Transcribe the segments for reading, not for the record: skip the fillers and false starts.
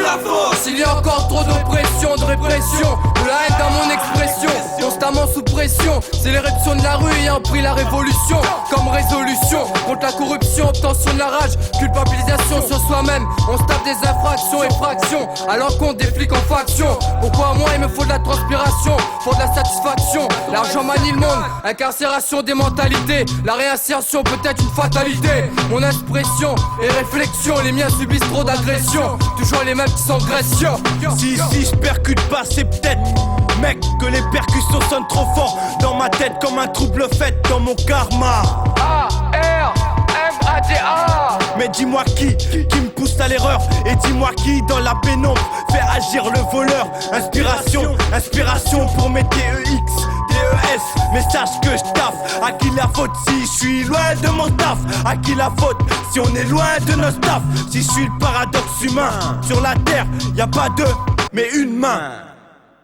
la faute? S'il y a encore trop d'oppression, de répression, de la haine dans mon expression, constamment sous pression, c'est l'éruption de la rue ayant pris la révolution comme résolution contre la corruption, obtention de la rage, culpabilisation sur soi-même. On se tape des infractions et fractions à l'encontre des flics en faction. Pourquoi moi il me faut de la transpiration, faut de la satisfaction. L'argent manie le monde, incarcération des mentalités, la réinsertion peut être une fatalité. Mon expression et réflexion, les miens subissent trop d'agressions, toujours les mêmes qui s'engraissent. Si je percute pas, c'est peut-être, mec, que les percussions sonnent trop fort dans ma tête comme un trouble fait dans mon karma. A-R-M-A-D-A. Mais dis-moi qui me pousse à l'erreur, et dis-moi qui dans la pénombre fait agir le voleur. Inspiration pour mes TEX, DES. Mais sache que je taffe. À qui la faute si je suis loin de mon taf? À qui la faute si on est loin de nos staff? Si je suis le paradoxe humain, sur la terre y a pas deux mais une main.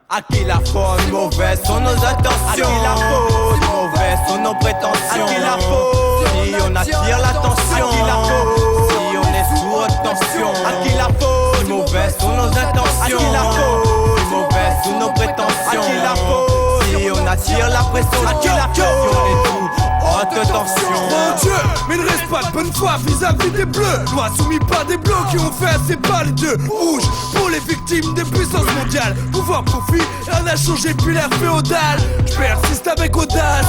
À qui la faute? Mauvaises sont nos intentions. À qui la faute? Mauvaises sont nos prétentions. À qui la faute? Si on attire l'attention. À qui la faute? Si on est sous haute tension. À qui la faute? Mauvaises sont nos intentions. À qui la faute? Mauvaises sont nos prétentions. À qui la faute? Si on attire la pression. À qui la faute? Si on est sous haute tension. Mon Dieu, mais il ne reste pas de bonne foi vis-à-vis des bleus. Loi soumis par des blocs qui ont fait assez pas les deux. Rouge pour les victimes des puissances mondiales. Pouvoir, profit, rien n'a changé depuis l'ère féodale. Je persiste avec audace.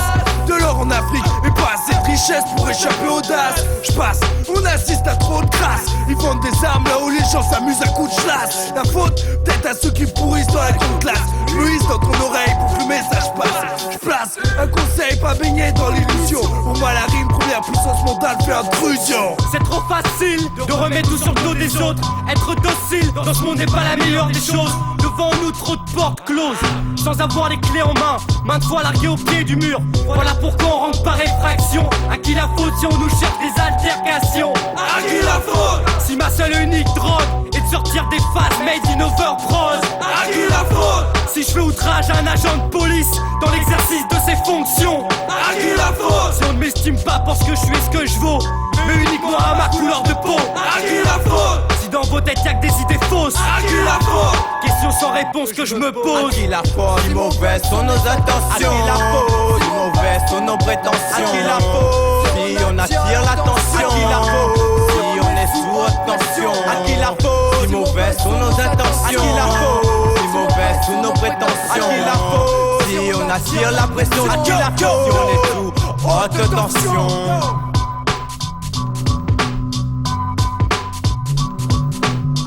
De l'or en Afrique, mais pas assez de richesse pour échapper aux DAS. Je passe, on assiste à trop de crasse. Ils vendent des armes là où les gens s'amusent à coups de chlasse. La faute, peut-être à ceux qui pourrissent dans la grande classe. Je luise dans ton oreille pour que le message passe. Je place un conseil, pas baigner dans l'illusion. Pour moi la rime, première puissance mentale fait intrusion. C'est trop facile de remettre tout sur le dos des autres. Être docile dans ce monde n'est pas la meilleure des choses. Devant nous trop de portes closes, sans avoir les clés en main, maintes fois larguées au pied du mur. Voilà pourquoi on rentre par effraction. À qui la faute si on nous cherche des altercations? À qui la faute? Si ma seule et unique drogue est de sortir des phases made in overprose. À qui la faute? Si je fais outrage à un agent de police dans l'exercice de ses fonctions. À qui la faute? Si on ne m'estime pas parce que je suis ce que je vaux, mais uniquement à ma couleur de peau. À qui la faute? Si dans vos têtes y'a que des idées fausses, à qui la faute? Question sans réponse que je me pose. À qui la faute? Si mauvaises sont nos intentions. À qui la faute? Si mauvaises sont nos prétentions. À qui la faute? Si on attire l'attention. À qui la faute? Si on est sous haute tension. À qui la faute? Si mauvaises sont nos intentions. À qui la faute? Si mauvaises sont nos prétentions. À qui la faute? Si on attire la pression. À qui la faute? Si on est sous haute tension.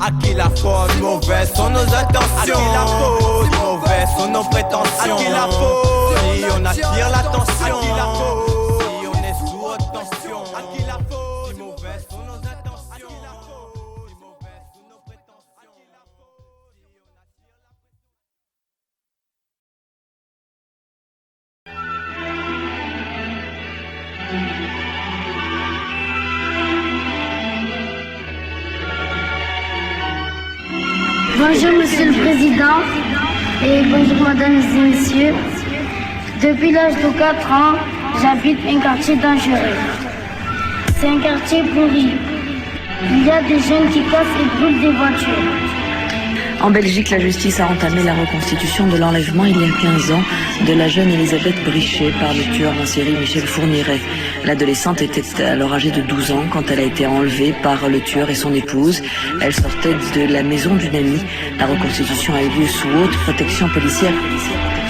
À qui la faute? Mauvaises sont nos intentions. À qui la faute? Mauvaises sont nos prétentions. À qui la faute? Si on attire l'attention. À qui la faute? Si on est sous haute tension. À qui la faute? Si mauvaises sont nos intentions. Si mauvaises sont nos prétentions. Bonjour Monsieur le Président et bonjour Mesdames et Messieurs. Depuis l'âge de 4 ans, j'habite un quartier dangereux. C'est un quartier pourri. Il y a des jeunes qui cassent et brûlent des voitures. En Belgique, la justice a entamé la reconstitution de l'enlèvement il y a 15 ans de la jeune Elisabeth Brichet par le tueur en série Michel Fourniret. L'adolescente était alors âgée de 12 ans quand elle a été enlevée par le tueur et son épouse. Elle sortait de la maison d'une amie. La reconstitution a eu lieu sous haute protection policière.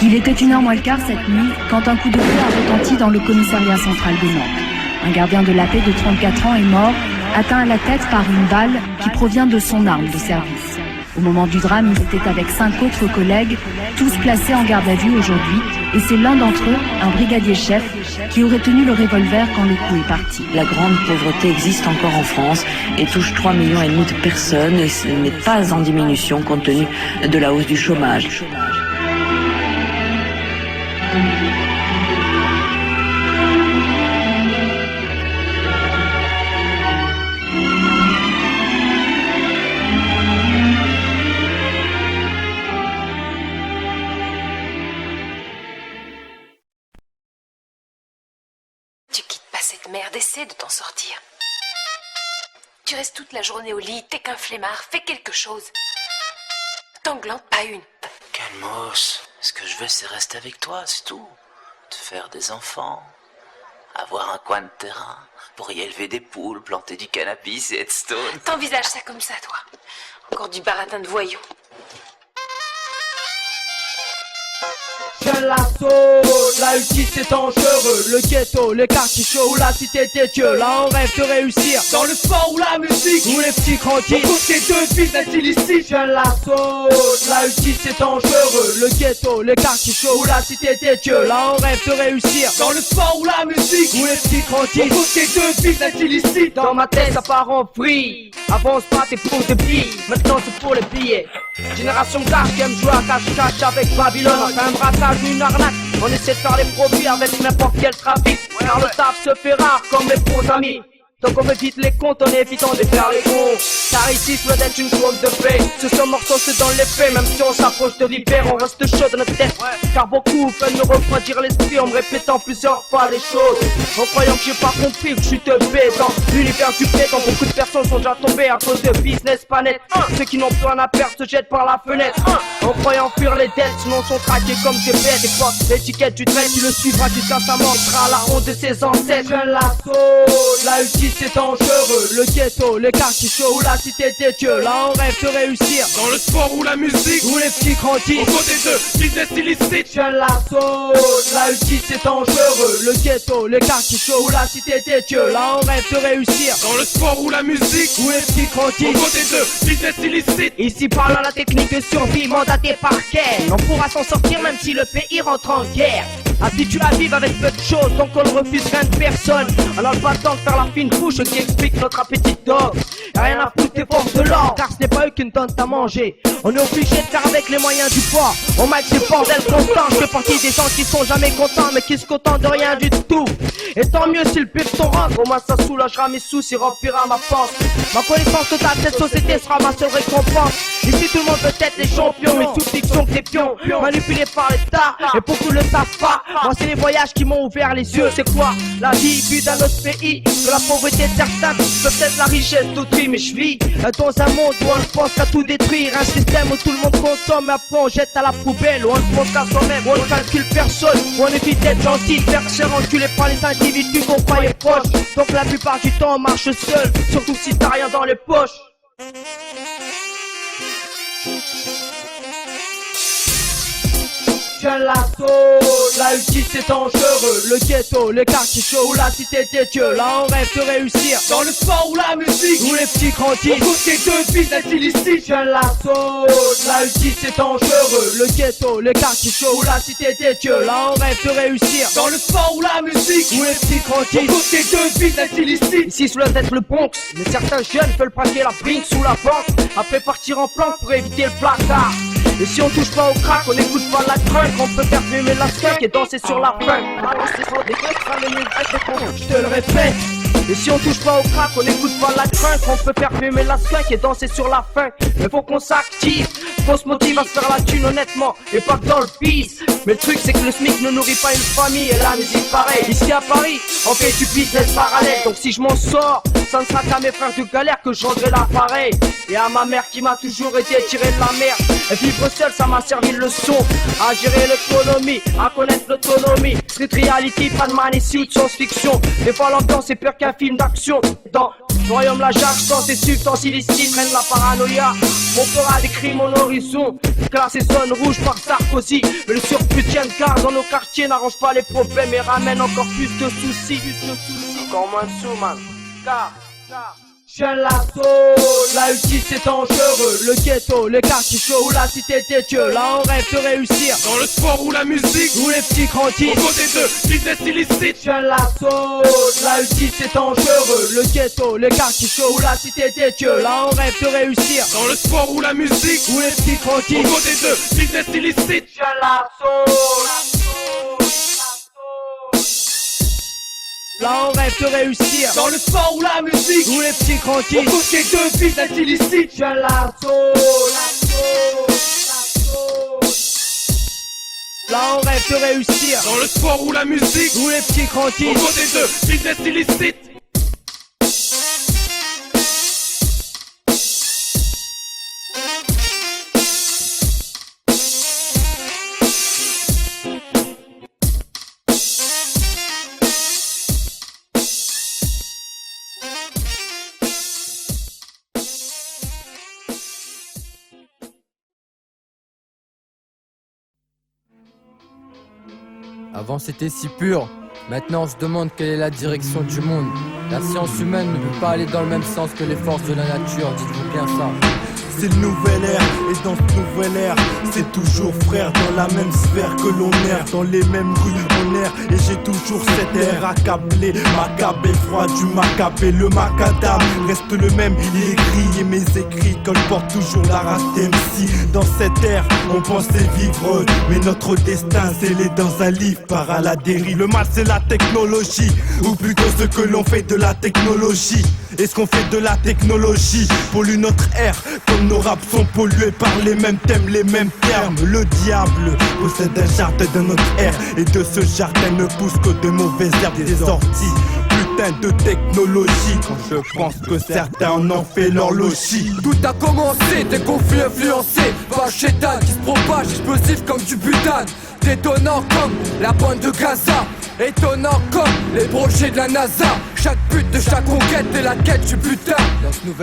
Il était 1h moins le quart cette nuit quand un coup de feu a retenti dans le commissariat central de Nantes. Un gardien de la paix de 34 ans est mort, atteint à la tête par une balle qui provient de son arme de service. Au moment du drame, il était avec 5 autres collègues, tous placés en garde à vue aujourd'hui, et c'est l'un d'entre eux, un brigadier chef, qui aurait tenu le revolver quand le coup est parti. La grande pauvreté existe encore en France et touche 3,5 millions de personnes et ce n'est pas en diminution compte tenu de la hausse du chômage. Tu quittes pas cette merde, essaie de t'en sortir. Tu restes toute la journée au lit, t'es qu'un flemmard, fais quelque chose. t'englande pas une. Calmos, ce que je veux c'est rester avec toi, c'est tout. Te faire des enfants, avoir un coin de terrain pour y élever des poules, planter du cannabis et headstone. T'envisages ça comme ça, toi? Encore du baratin de voyous. Jeune l'assaut, la justice c'est dangereux. Le ghetto, les quartiers chauds ou la cité des dieux. Là on rêve de réussir dans le sport ou la musique, ou les petits tranquilles. Pour ces deux business illicites. Jeune l'assaut, la justice c'est dangereux. Le ghetto, les quartiers chauds ou la cité des dieux. Là on rêve de réussir dans le sport ou la musique, ou les petits tranquilles. Pour ces deux business illicites. Dans ma tête ça part en vrille. Avance pas t'es pour des billes, maintenant c'est pour les billets. Génération cash qui aime jouer à cache-cache avec Babylone. On fait un braquage ou une arnaque, on essaie de faire les profits avec n'importe quel trafic. Car le taf se fait rare comme les bons amis. Donc on évite les comptes en évitant de faire les cons. Car ici doit être une zone de paix. Ce morceau c'est dans les faits. Même si on s'approche de l'hiver, on reste chaud dans notre tête. Car beaucoup veulent nous refroidir l'esprit en me répétant plusieurs fois les choses, en croyant que j'ai pas compris que je suis teubé. Dans l'univers du pétant, beaucoup de personnes sont déjà tombées à cause de business pas net. Ceux qui n'ont plus rien à perdre se jettent par la fenêtre, en croyant fuir les dettes, sinon sont traqués comme des bêtes. Et quoi, l'étiquette du trait qui le suivra jusqu'à sa mort sera la honte de ses ancêtres. Jeune l'assaut, la justice c'est dangereux. Le ghetto, les quartiers chauds ou la cité des dieux. Là on rêve de réussir dans le sport ou la musique, ou les petits grandis. Au côté de business illicite. Jeune l'assaut, la justice c'est dangereux. Le ghetto, les quartiers chauds ou la cité des dieux. Là on rêve de réussir dans le sport ou la musique, ou les petits grandis. Au côté de business illicite. Ici parlant la technique de survie mandatée par quel. On pourra s'en sortir même si le pays rentre en guerre. Habitué à vivre avec peu de choses, donc on ne refuse rien de personne. On n'a pas le temps de faire la fine bouche qui explique notre appétit d'or. Y'a rien à foutre des forces de l'ordre, car ce n'est pas eux qui nous donnent à manger. On est obligé de faire avec les moyens du poids. On m'a des bordels constants, je fais partie des gens qui sont jamais contents, mais qui se contentent de rien du tout. Et tant mieux si le pif rentre, au moins ça soulagera mes soucis, remplira ma force. Ma connaissance totale de cette société sera ma seule récompense. Ici tout le monde veut être les champions, mais sous fiction que des pions, manipulés par l'État, et beaucoup le savent pas. Moi c'est les voyages qui m'ont ouvert les yeux. C'est quoi la vie vue d'un autre pays? Que la pauvreté de certains peut être la richesse d'autrui. Mais je vis dans un monde où on ne pense qu'à tout détruire. Un système où tout le monde consomme et après on jette à la poubelle. Où on ne pense qu'à soi-même, où on ne calcule personne, où on évite d'être gentil, de faire cher enculé par les individus qu'on croyait proches. Donc la plupart du temps on marche seul, surtout si t'as rien dans les poches. Jeune l'assaut, la justice c'est dangereux. Le ghetto, les quartiers chauds ou la cité des dieux. Là on rêve de réussir dans le sport ou la musique, ou les petits grandis. Au côté de business illicite. Jeune l'assaut, la justice c'est dangereux. Le ghetto, les quartiers chauds ou la cité des dieux. Là on rêve de réussir dans le sport ou la musique, ou les petits grandis. Au côté de business illicite. Ici sous la tête le Bronx, mais certains jeunes veulent braquer la brinque sous la banque, après partir en planque pour éviter le placard. Et si on touche pas au crack, on écoute pas la crunk, on peut faire fumer la skunk et danser sur la funk. Balancer sur des gueules, je te le répète. Et si on touche pas au crack, on écoute pas la crunk, on peut faire fumer la skunk et danser sur la funk. Mais faut qu'on s'active, qu'on se motive à se faire la thune honnêtement, et pas que dans le pisse. Mais le truc c'est que le SMIC ne nourrit pas une famille, et la musique pareil. Ici à Paris, on fait du business parallèle. Donc si je m'en sors, ça ne sera qu'à mes frères de galère que je rendrai l'appareil. Et à ma mère qui m'a toujours aidé à tirer de la merde. Et vivre seul, ça m'a servi de leçon à gérer l'économie, à connaître l'autonomie. Street reality, pas de man ici ou de science-fiction. Des fois l'ambiance est pire qu'un film d'action. Dans le royaume la jage, dans ses substances illicites règne la paranoïa. On fera des crimes en horizon, classé zone rouge par Sarkozy. Mais le surplus de garde dans nos quartiers n'arrange pas les problèmes et ramène encore plus de soucis. Encore moins de sous, man. Car jeune l'assaut, la justice c'est dangereux. Le ghetto, les quartiers chauds ou la cité des dieux. Là on rêve de réussir dans le sport ou la musique, ou les petits grandis. Au côté de business illicite. Jeune l'assaut, la justice c'est dangereux. Le ghetto, les quartiers chauds ou la cité des dieux. Là on rêve de réussir dans le sport ou la musique, ou les petits grandis. Au côté de business illicite. Jeune l'assaut. Là on rêve de réussir dans le sport ou la musique, ou les petits grandis. Au côté de business illicite. Jeune l'assaut. Là on rêve de réussir dans le sport ou la musique, ou les petits grandis. Au côté de business illicite. Avant c'était si pur, maintenant on se demande quelle est la direction du monde. La science humaine ne peut pas aller dans le même sens que les forces de la nature, dites-vous bien ça. C'est le nouvel ère, et dans ce nouvel ère, c'est toujours frère, dans la même sphère que l'on erre, dans les mêmes rues on erre, et j'ai toujours cet air accablé, macabre et froid du macabé, le macadam reste le même, il écrit et mes écrits colportent toujours la race d'MC. Dans cette ère, on pensait vivre, mais notre destin scellé dans un livre part à la dérive. Le mal c'est la technologie, ou plutôt ce que l'on fait de la technologie. Est-ce qu'on fait de la technologie pollue notre ère, comme nos raps sont pollués par les mêmes thèmes, les mêmes termes. Le diable possède un jardin de notre ère, et de ce jardin ne pousse que de mauvaises herbes des orties. Putain de technologie, quand je pense que certains en ont fait leur logis. Tout a commencé, des conflits influencés par un chétan qui se propage, explosif comme du butane, détonnant comme la bande de Gaza, étonnant comme les projets de la NASA. Chaque but de chaque conquête est la quête du butin.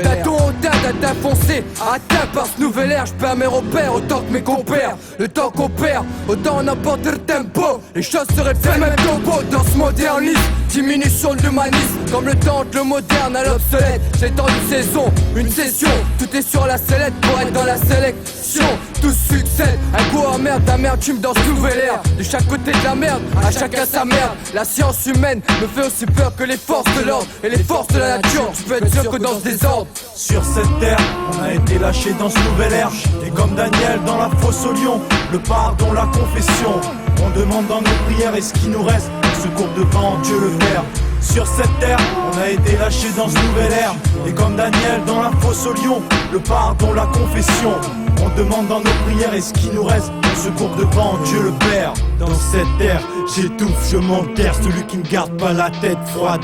D'un ton hautain, d'un teint foncé, atteint par ce nouvel air. J'perds mes repères autant que mes compères. Le temps qu'on perd, autant on emporte le tempo. Les choses seraient faites même topo dans ce modernisme. Diminution de l'humanisme, comme le temps entre le moderne à l'obsolète. J'ai tant une saison, une session, tout est sur la sellette pour être dans la sélection. Tout succède, un goût amer d'amertume dans ce nouvel air. De chaque côté de la merde, à chacun sa merde. La science humaine me fait aussi peur que les forces de l'ordre et les forces de la nature. Tu peux être sûr que dans ce désordre, sur cette terre, on a été lâché dans ce nouvel air. Et comme Daniel dans la fosse au lion, le pardon, la confession. On demande dans nos prières et ce qui nous reste, on se court devant Dieu le Père. Sur cette terre, on a été lâché dans ce nouvel air. Et comme Daniel dans la fosse au lion, le pardon, la confession. On demande dans nos prières et ce qui nous reste, on se court devant Dieu le Père. Dans cette terre, j'étouffe, je m'enterre. Celui qui ne garde pas la tête froide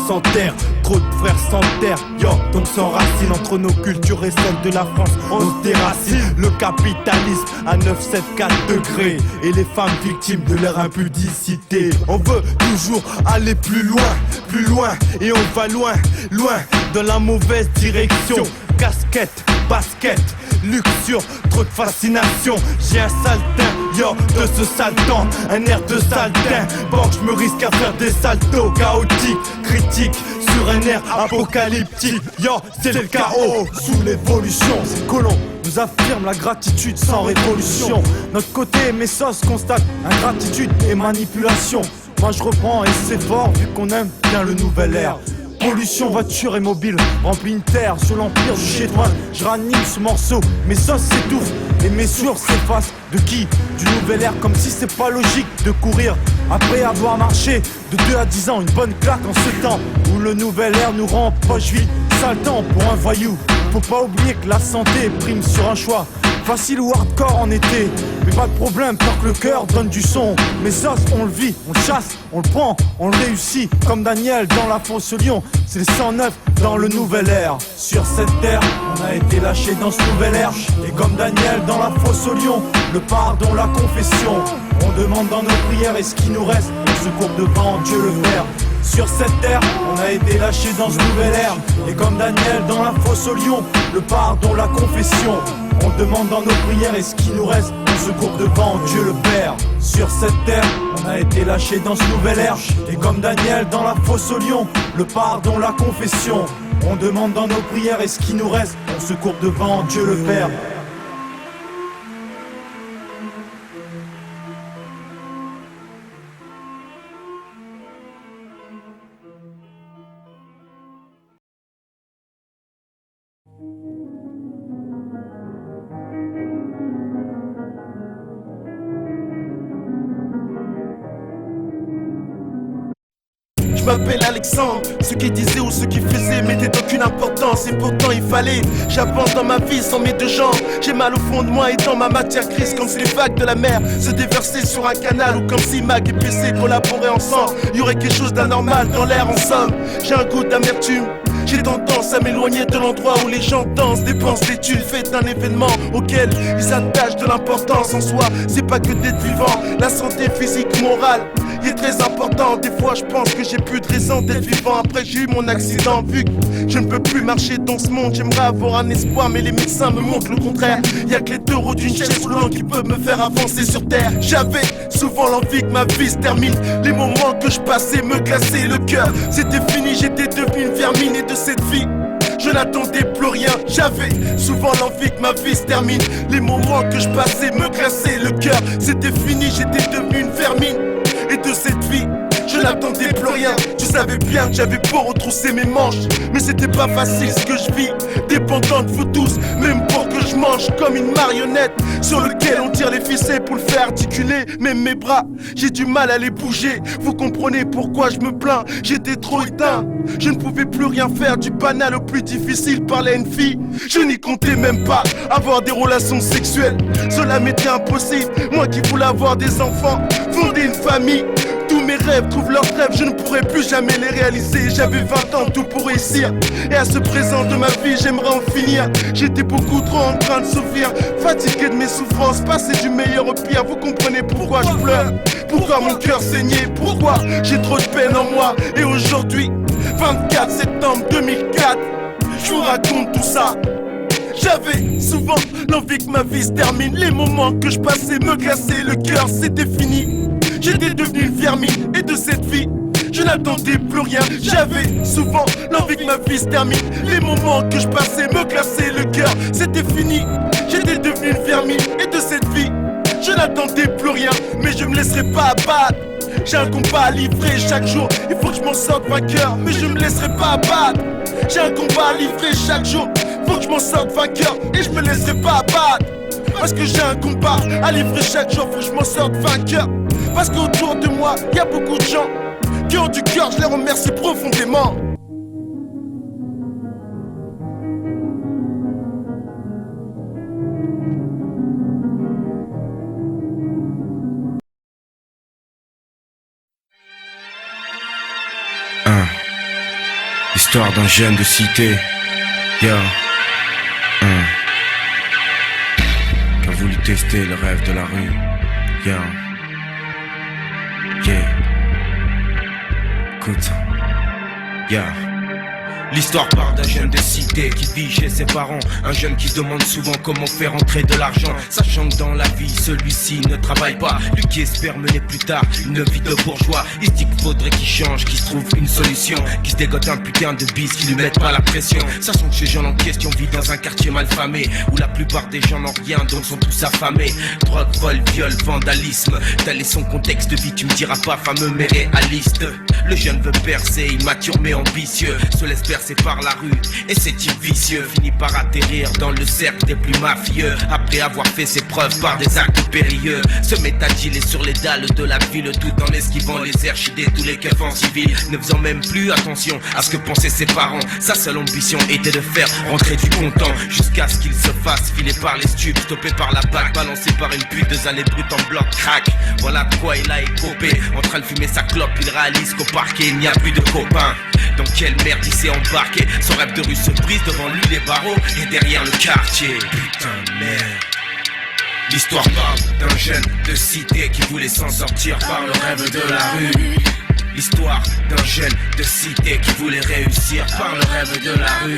sans terre, trop de frères sans terre, yo, donc sans racine entre nos cultures et celles de la France, on se déracine. Le capitalisme à 974 degrés et les femmes victimes de leur impudicité. On veut toujours aller plus loin, et on va loin, dans la mauvaise direction. Casquette, basket, luxure, trop de fascination. J'ai un saltin, yo, de ce sale temps, un air de saltin. Bon, je me risque à faire des saltos chaotiques, critiques, sur un air apocalyptique. Yo, c'est le chaos sous l'évolution. Ces colons nous affirment la gratitude sans révolution. Notre côté, mes sauces constatent ingratitude et manipulation. Moi je reprends et c'est fort vu qu'on aime bien le nouvel air. Pollution, voiture et mobile, remplit une terre sur l'empire du chétoin. Je ranime ce morceau, mes sauces s'étouffent et mes sueurs s'effacent. De qui? Du nouvel air, comme si c'est pas logique de courir après avoir marché de 2 à 10 ans. Une bonne claque en ce temps où le nouvel air nous rend poche vide. Sale temps pour un voyou. Faut pas oublier que la santé prime sur un choix. Facile ou hardcore en été, mais pas de problème tant que le cœur donne du son. Mes sauces, on le vit, on le chasse, on le prend, on le réussit. Comme Daniel dans la fosse au lion, c'est le 109 dans le nouvel air. Sur cette terre, on a été lâché dans ce nouvel air. Et comme Daniel dans la fosse au lion, le pardon, la confession. On demande dans nos prières et ce qui nous reste, on se court devant Dieu le Père. Sur cette terre, on a été lâché dans ce nouvel air. Et comme Daniel dans la fosse au lion, le pardon, la confession. On demande dans nos prières et ce qui nous reste, on se court devant Dieu le Père. Sur cette terre, on a été lâché dans ce nouvel air. Et comme Daniel dans la fosse au lion, le pardon, la confession. On demande dans nos prières et ce qui nous reste, on se court devant Dieu le Père. Je m'appelle Alexandre, ceux qui disaient ou ceux qui faisaient mettaient aucune importance. Et pourtant il fallait, j'avance dans ma vie sans mes deux jambes. J'ai mal au fond de moi et dans ma matière grise, comme si les vagues de la mer se déversaient sur un canal. Ou comme si Mag et PC collaboraient ensemble. Y'aurait quelque chose d'anormal dans l'air en somme. J'ai un goût d'amertume, j'ai tendance à m'éloigner de l'endroit où les gens dansent, dépensent des thunes, fêtent un événement auquel ils attachent de l'importance en soi. C'est pas que d'être vivant, la santé physique, morale il est très important. Des fois je pense que j'ai plus de raison d'être vivant. Après j'ai eu mon accident, vu que je ne peux plus marcher dans ce monde. J'aimerais avoir un espoir mais les médecins me montrent le contraire. Y'a que les taureaux d'une chaise roulante qui peuvent me faire avancer sur terre. J'avais souvent l'envie que ma vie se termine. Les moments que je passais me glaçaient le cœur. C'était fini, j'étais devenu une vermine. Et de cette vie je n'attendais plus rien. J'avais souvent l'envie que ma vie se termine. Les moments que je passais me glaçaient le cœur. C'était fini, j'étais devenu une vermine. Et de cette vie je n'attendais plus rien. Tu savais bien que j'avais beau retrousser mes manches, mais c'était pas facile ce que je vis. Dépendant de vous tous, même pour que je mange comme une marionnette sur lequel on tire les ficelles pour le faire articuler. Même mes bras, j'ai du mal à les bouger. Vous comprenez pourquoi je me plains. J'étais trop éteint, je ne pouvais plus rien faire. Du banal au plus difficile, parler à une fille, je n'y comptais même pas. Avoir des relations sexuelles, cela m'était impossible. Moi qui voulais avoir des enfants, fonder une famille. Tous mes rêves trouvent leur trêve, je ne pourrai plus jamais les réaliser. J'avais 20 ans, tout pour réussir. Et à ce présent de ma vie, j'aimerais en finir. J'étais beaucoup trop en train de souffrir, fatigué de mes souffrances, passé du meilleur au pire. Vous comprenez pourquoi je pleure, pourquoi mon cœur saignait, pourquoi j'ai trop de peine en moi. Et aujourd'hui, 24 septembre 2004, je vous raconte tout ça. J'avais souvent l'envie que ma vie se termine. Les moments que je passais me glaçaient le cœur, c'était fini. J'étais devenu une vermine et de cette vie je n'attendais plus rien. J'avais souvent l'envie que ma vie se termine. Les moments que je passais me glaçaient le cœur, c'était fini. J'étais devenu une vermine et de cette vie je n'attendais plus rien. Mais je me laisserai pas abattre. J'ai un combat à livrer chaque jour. Il faut que je m'en sorte vainqueur, mais je me laisserai pas abattre. J'ai un combat à livrer chaque jour. Faut que je m'en sorte vainqueur et je me laisserai pas abattre. Parce que j'ai un combat à livrer chaque jour. Faut que je m'en sorte vainqueur. Parce qu'autour de moi, y a beaucoup de gens qui ont du cœur, je les remercie profondément. L'histoire d'un jeune de cité, yeah. Qui a voulu tester le rêve de la rue, yeah. Écoute, yeah. L'histoire part d'un jeune de cité qui vit chez ses parents. Un jeune qui se demande souvent comment faire entrer de l'argent, sachant que dans la vie celui-ci ne travaille pas. Lui qui espère mener plus tard une vie de bourgeois. Il se dit qu'il faudrait qu'il change, qu'il se trouve une solution, qu'il se dégote un putain de bise, qui lui mette pas la pression. Sachant que ce jeune en question vit dans un quartier malfamé, où la plupart des gens n'ont rien, donc sont tous affamés. Drogue, vol, viol, vandalisme, tel est son contexte de vie, tu me diras pas fameux mais réaliste. Le jeune veut percer, immature mais ambitieux, se laisse percer par la rue, et ces types vicieux finit par atterrir dans le cercle des plus mafieux. Après avoir fait ses preuves par des actes périlleux, se met à dealer sur les dalles de la ville, tout en esquivant les airs chidés, tous les keufs en civil, ne faisant même plus attention à ce que pensaient ses parents. Sa seule ambition était de faire rentrer du content, jusqu'à ce qu'il se fasse filer par les stupes, stoppé par la bague, balancé par une pute, 2 années brutes en bloc crack. Voilà de quoi il a écopé, en train de fumer sa clope, il réalise qu'au parquet il n'y a plus de copains. Dans quelle merde il s'est embarqué, son rêve de rue se brise devant lui les barreaux et derrière le quartier. Putain de merde. L'histoire parle d'un jeune de cité qui voulait s'en sortir par le rêve de la rue. L'histoire d'un jeune de cité qui voulait réussir par le rêve de la rue.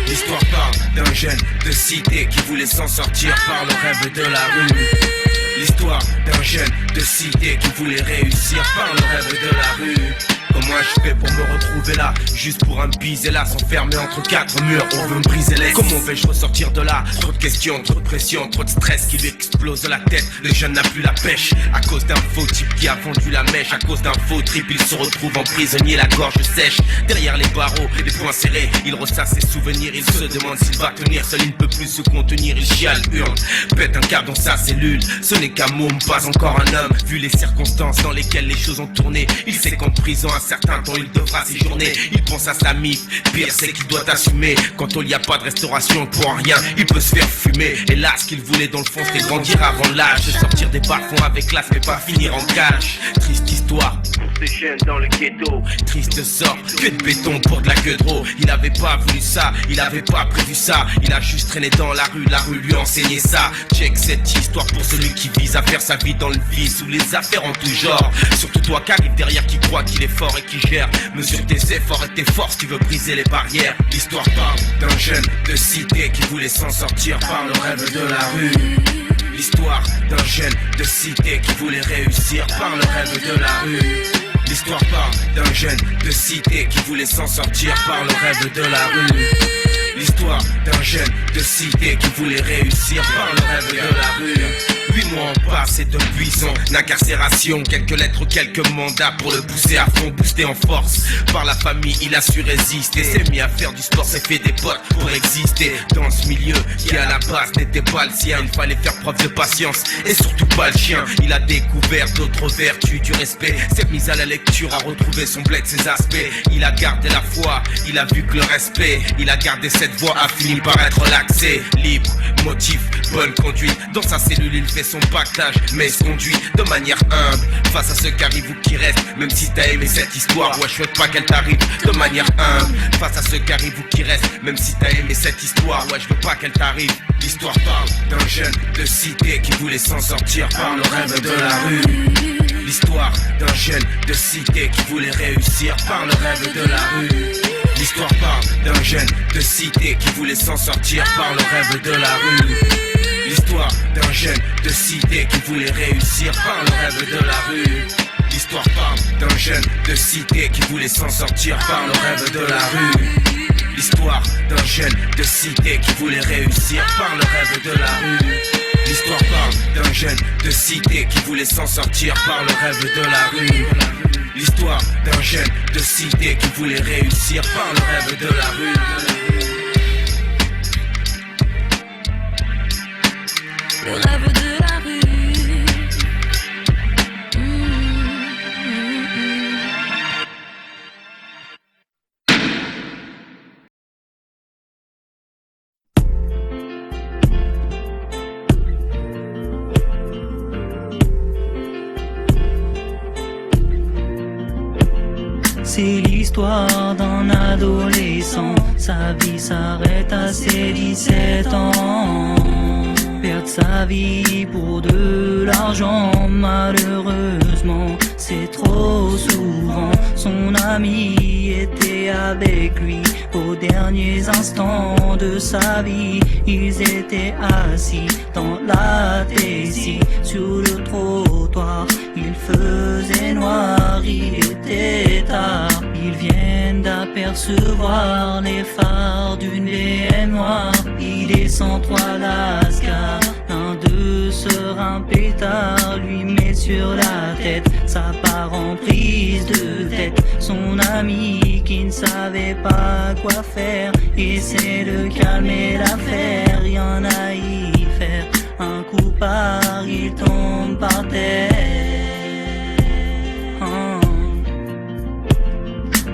L'histoire parle d'un jeune de cité qui voulait s'en sortir par le rêve de la rue. L'histoire d'un jeune de cité qui voulait réussir par le rêve de la rue. Comment je fais pour me retrouver là, juste pour un baiser là, s'enfermer entre 4 murs, on veut me briser les. Comment vais-je ressortir de là? Trop de questions, trop de pression, trop de stress qui lui explose la tête. Le jeune n'a plus la pêche, à cause d'un faux type qui a vendu la mèche. À cause d'un faux trip, il se retrouve en prisonnier, la gorge sèche. Derrière les barreaux, les poings serrés, il ressasse ses souvenirs. Il se demande s'il va tenir, seul il ne peut plus se contenir. Il chiale, hurle, pète un câble dans sa cellule. Ce n'est qu'un môme, pas encore un homme. Vu les circonstances dans lesquelles les choses ont tourné, il sait qu'en prison un certain temps il devra séjourner. Il pense à sa mif, pire c'est qu'il doit assumer. Quand il n'y a pas de restauration pour rien, il peut se faire fumer. Et là ce qu'il voulait dans le fond c'était grandir avant l'âge, de sortir des bas-fonds avec classe mais pas finir en cage. Triste histoire, de jeunes dans le ghetto. Triste sort, que de béton pour de la queue de veau. Il avait pas voulu ça, il avait pas prévu ça. Il a juste traîné dans la rue lui enseignait ça. Check cette histoire pour celui qui vise à faire sa vie dans le vide, sous les affaires en tout genre. Surtout toi qui arrive derrière, qui croit qu'il est fort et qui gère. Mesure tes efforts et tes forces, qui veut briser les barrières. L'histoire parle d'un jeune de cité qui voulait s'en sortir par le rêve de la rue. L'histoire d'un jeune de cité qui voulait réussir par le rêve de la rue. L'histoire parle d'un jeune de cité qui voulait s'en sortir par le rêve de la rue. L'histoire d'un jeune de cité qui voulait réussir par le rêve de la rue. 8 mois ont passé depuis son incarcération. Quelques lettres, quelques mandats pour le pousser à fond, boosté en force. Par la famille, il a su résister. S'est mis à faire du sport, s'est fait des potes pour exister. Dans ce milieu qui à la base n'était pas le sien. Il fallait faire preuve de patience et surtout pas le chien. Il a découvert d'autres vertus, du respect. S'est mis à la lecture, a retrouvé son bled, ses aspects. Il a gardé la foi, il a vu que le respect. Il a gardé cette voie, a fini par être relaxé. Libre, motif, bonne conduite. Dans sa cellule, il fait son pactage, mais se conduit de manière humble face à ceux qui arrivent ou qui restent. Même si t'as aimé cette histoire, ouais, je souhaite pas qu'elle t'arrive de manière humble face à ceux qui arrivent ou qui restent. Même si t'as aimé cette histoire, ouais, je veux pas qu'elle t'arrive. L'histoire parle d'un jeune de cité qui voulait s'en sortir par le rêve de la rue. L'histoire d'un jeune de cité qui voulait réussir par le rêve de la rue. L'histoire parle d'un jeune de cité qui voulait s'en sortir par le rêve de la rue. L'histoire d'un jeune de cité qui voulait réussir par le rêve de la rue. L'histoire parle d'un jeune de cité qui voulait s'en sortir par le rêve de la rue. L'histoire d'un jeune de cité qui voulait réussir par le rêve de la rue. L'histoire parle d'un jeune de cité qui voulait s'en sortir par le rêve de la rue. L'histoire d'un jeune de cité qui voulait réussir par le rêve de la rue. Le rêve de la rue. C'est l'histoire d'un adolescent, sa vie s'arrête à ses 17 ans. Perdre sa vie pour de l'argent, malheureusement, c'est trop souvent. Son ami était avec lui aux derniers instants de sa vie. Ils étaient assis dans la Tessie sur le trottoir. Il faisait noir, il était tard. Ils viennent d'apercevoir les phares d'une BM noire. Il descend 3 lascars, l'un d'eux sort un pétard, lui met sur la tête. Ça part en prise de tête. Son ami qui ne savait pas quoi faire essaie de calmer l'affaire. Rien à y faire, un coup part, il tombe par terre.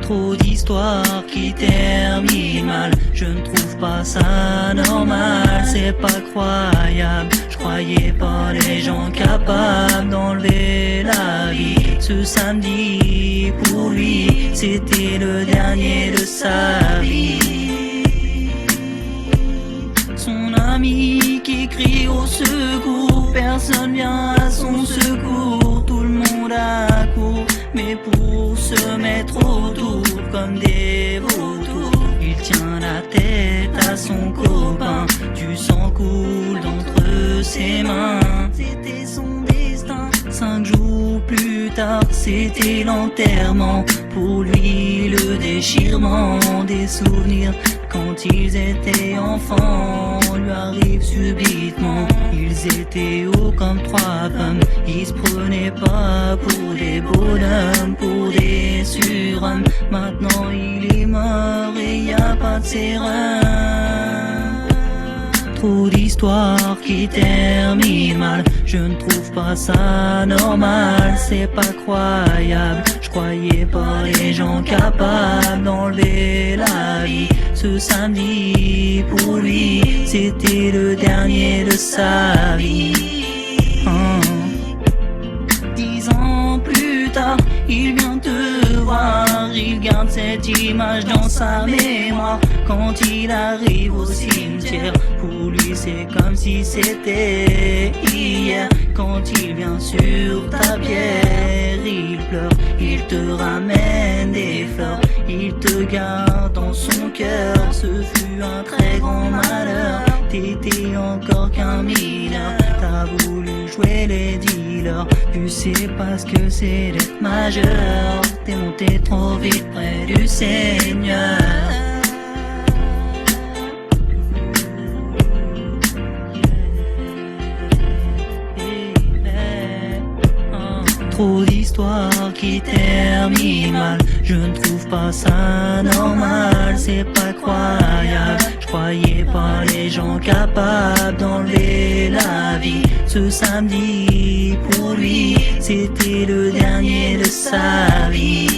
Trop d'histoires qui terminent mal, je ne trouve pas ça normal, c'est pas croyable. Je croyais pas les gens capables d'enlever la vie. Ce samedi pour lui, c'était le dernier de sa vie. Son ami qui crie au secours, personne vient à son secours. Tout le monde accourt, mais pour se mettre autour comme des vautours. Il tient la tête à son copain, du sang coule d'entre ses mains. C'était son destin. 5 jours plus tard, c'était l'enterrement. Pour lui, le déchirement des souvenirs quand ils étaient enfants lui arrive subitement. Ils étaient hauts comme 3 pommes, ils se prenaient pas pour des bonhommes, pour des surhommes. Maintenant il est mort et y a pas de sérum. Trop d'histoires qui terminent mal, je ne trouve pas ça normal, c'est pas croyable. Je croyais pas les gens capables d'enlever la vie. Ce samedi pour lui, c'était le dernier de sa vie. 10 ans plus tard, il vient te voir. Il garde cette image dans sa mémoire. Quand il arrive au cimetière, pour lui c'est comme si c'était hier. Quand il vient sur ta pierre, il pleure, il te ramène des fleurs, il te garde dans son cœur. Ce fut un très grand malheur, t'étais encore qu'un mineur. T'as voulu jouer les dealers, tu sais pas ce que c'est d'être majeur. T'es monté trop vite près du Seigneur. Trop d'histoires qui terminent mal, je ne trouve pas ça normal, c'est pas croyable. Je croyais pas les gens capables d'enlever la vie. Ce samedi, pour lui, c'était le dernier de sa vie.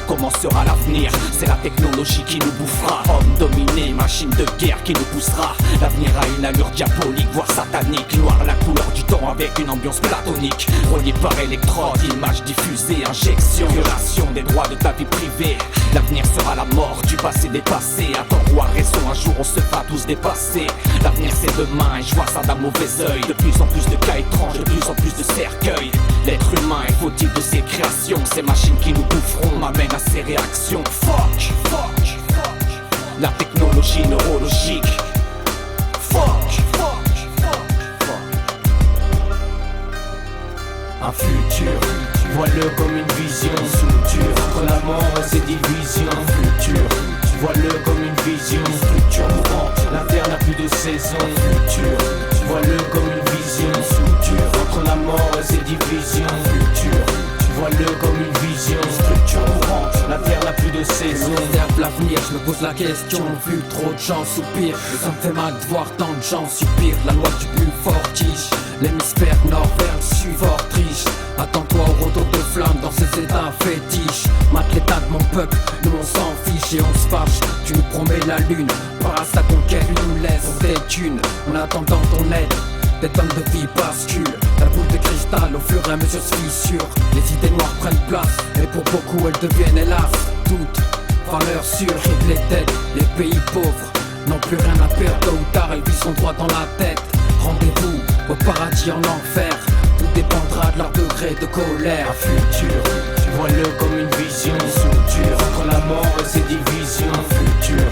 Comment sera l'avenir? C'est la technologie qui nous bouffera. Homme dominé, machine de guerre qui nous poussera. L'avenir a une allure diabolique, voire satanique. Noir la couleur du temps avec une ambiance platonique. Relié par électrode, images diffusées, injection, violation des droits de ta vie privée. L'avenir sera la mort du passé dépassé. À tort ou à raison, un jour on se fera tous dépasser. L'avenir c'est demain et je vois ça d'un mauvais œil. De plus en plus de cas étranges, de plus en plus de cercueils. L'être humain est fautif de ses créations. Ces machines qui nous boufferont m'amènent à ces réactions. Fuck, fuck, fuck. La technologie neurologique. Fuck, fuck, fuck, fuck. Un futur, vois-le comme une vision. Structure, entre la mort et ses divisions. Futur, vois-le comme une vision. Structure mourante, la terre n'a plus de saison. Futur, vois-le comme une vision. Structure, entre la mort et ses divisions. Futur, vois-le comme une vision. Structure mourante, la terre n'a plus de saison. J'observe l'avenir, je me pose la question. Vu que trop de gens soupirent, ça me fait mal de voir tant de gens subir la loi du plus fort tige. L'hémisphère nord vers le sud, fort triche. Attends-toi au retour de flamme dans ces états fétiches. Mate l'état de mon peuple, nous on s'en fiche et on se fâche. Tu nous promets la lune, par à sa conquête, tu nous laisses, on t'étune. En attendant ton aide, des tonnes de vie basculent. La boule de cristal au fur et à mesure se fissure. Les idées noires prennent place, et pour beaucoup elles deviennent hélas toutes valeurs sûres. Rive les têtes, les pays pauvres n'ont plus rien à perdre. Tôt ou tard elles viseront droit dans la tête. Rendez-vous au paradis en enfer, tout dépendra de leur degré de colère. Un futur, vois-le comme une vision. Structure, entre la mort et ses divisions. Futur,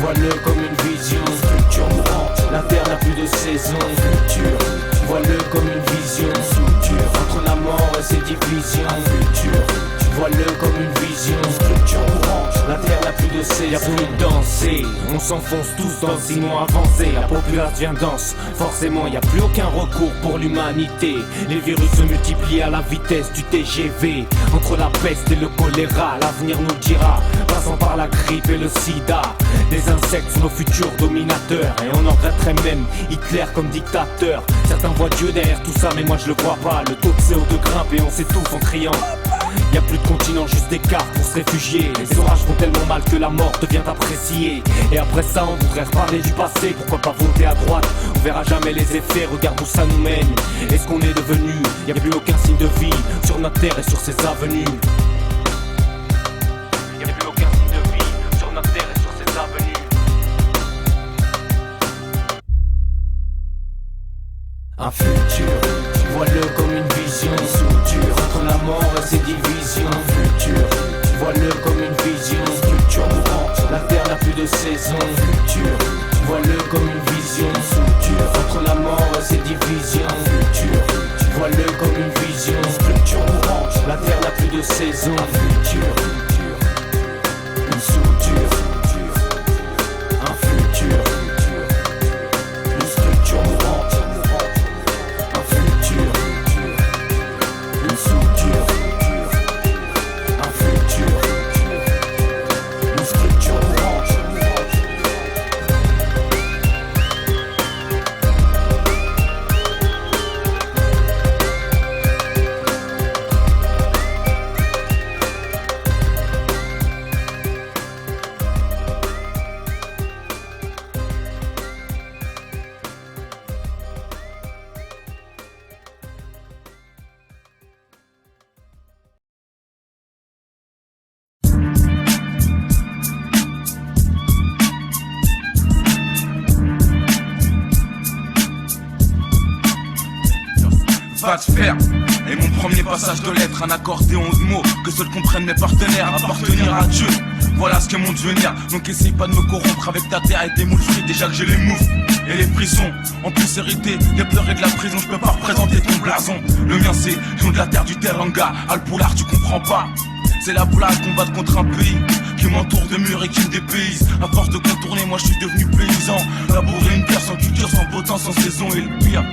vois-le comme une vision. Structure mourante, la terre n'a plus de saison. Futur, vois-le comme une vision. Structure, entre la mort et ses divisions. Futur, vois-le comme une vision. Structure mourante, la terre n'a plus de saison. Y'a plus de danser, on s'enfonce tous dans le sinon avancé. La populace devient dense, forcément y'a plus aucun recours pour l'humanité. Les virus se multiplient à la vitesse du TGV. Entre la peste et le choléra, l'avenir nous le dira. Passant par la grippe et le sida. Des insectes sont nos futurs dominateurs. Et on en regretterait même Hitler comme dictateur. Certains voient Dieu derrière tout ça mais moi je le vois pas. Le taux de CO2 grimpe et on s'étouffe en criant. Y'a plus de continent, juste des cartes pour se réfugier. Les orages font tellement mal que la mort devient appréciée. Et après ça on voudrait reparler du passé. Pourquoi pas voter à droite? On verra jamais les effets, regarde où ça nous mène. Est-ce qu'on est devenu? Y'a plus aucun signe de vie sur notre terre et sur ses avenues. Y'a plus aucun signe de vie sur notre terre et sur ses avenues. Un futur, vois-le comme une vision. Structure, entre la mort et ses divisions. Futur, vois-le comme une vision. Structure mourante, la terre n'a plus de saisons. Futur, vois-le comme une vision. Structure, entre la mort et ses divisions. Futur, vois-le comme une vision. Structure mourante, la terre n'a plus de saison. Futur, une soudure. Un futur, une structure mourante. Un futur, une soudure. Un futur, une structure mourante. Va te faire. Et mon premier passage de lettres, un accordéon de mots que seuls comprennent mes partenaires, appartenir à Dieu. Voilà ce que mon devenir. Donc essaye pas de me corrompre avec ta terre et tes moules frites. Déjà que j'ai les moves et les frissons. En plus hérité des pleurs et de la prison, je peux pas représenter ton blason. Le mien c'est lion de la terre du Teranga. Alpoulard tu comprends pas. C'est la blague, combattre contre un pays qui m'entoure de murs et qui me dépayse. À force de contourner, moi je suis devenu paysan. Labourer une terre sans culture, sans beau temps, sans saison. Et le pire,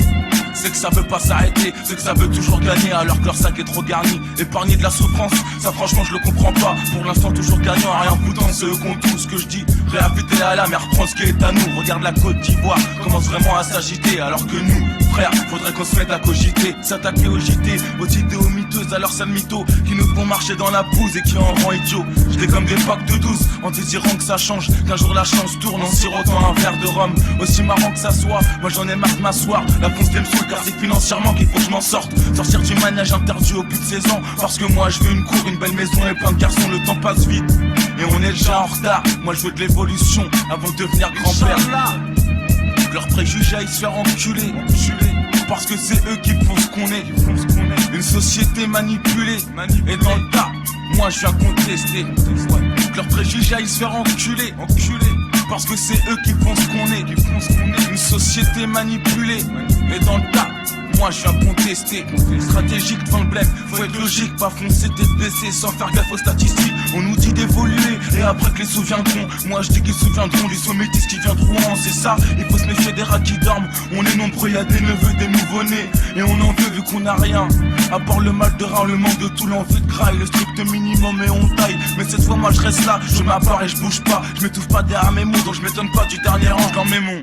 c'est que ça veut pas s'arrêter, c'est que ça veut toujours gagner alors que leur sac est trop garni. Épargner de la souffrance, ça franchement je le comprends pas. Pour l'instant toujours gagnant, à rien foutant, c'est eux qu'on tout ce que je dis. Réhabiliter à la mer, prends ce qui est à nous. Regarde la Côte d'Ivoire, commence vraiment à s'agiter. Alors que nous, frère, faudrait qu'on se mette à cogiter. S'attaquer aux JT, aux idées aux miteuses, à leurs sales mythos qui nous font marcher dans la bouse et qui en rend idiots. J'étais comme des packs de 12, en désirant que ça change, qu'un jour la chance tourne en sirotant un verre de rhum. Aussi marrant que ça soit, moi j'en ai marre de m'asseoir. La fonce me saoule car c'est financièrement qu'il faut que je m'en sorte. Sortir du manège interdit au bout de 16 ans. Parce que moi je veux une cour, une belle maison et plein de garçons, le temps passe vite. Et on est déjà en retard, moi je veux de l'évolution avant de devenir grand-père. Que leurs préjugés aillent se faire enculer. Parce que c'est eux qui font ce qu'on est. Une société manipulée. Et dans le tas, moi je viens contester. Que leurs préjugés aillent se faire enculer. Parce que c'est eux qui font ce qu'on est. Une société manipulée. Mais dans le tas, moi je viens contester. Stratégique devant le blême, faut être logique, pas foncer tête baissée sans faire gaffe aux statistiques. On nous dit d'évoluer et après que les souviendront. Moi je dis qu'ils se souviendront du sommétis qui vient de Rouen. C'est ça, il faut se méfier des rats qui dorment. On est nombreux, y'a des neveux, des nouveau-nés. Et on en veut vu qu'on a rien. À part le mal de rein, le manque de tout, l'envie de graille. Le strict minimum et on taille. Mais cette fois moi je reste là, je m'appare et je bouge pas. Je m'étouffe pas derrière mes mots, donc je m'étonne pas du dernier rang dans mes mots.